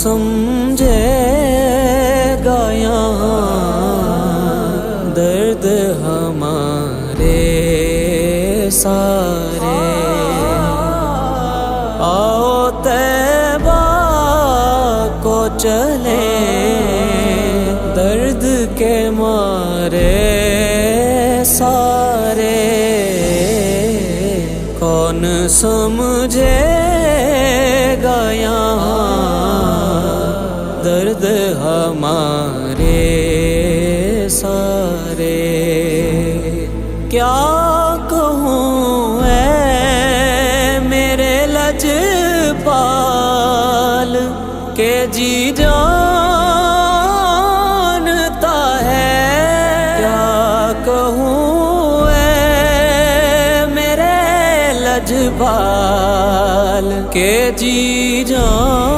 سمجھے گا یہاں درد ہمارے سارے؟ آؤ طیبہ کو چلیں درد کے مارے سارے، کون سمجھے گا یہاں درد ہمارے سارے؟ کیا کہوں اے میرے لجپال کہ جی جانتا ہے، کیا کہوں اے میرے لجپال کہ جی جانتا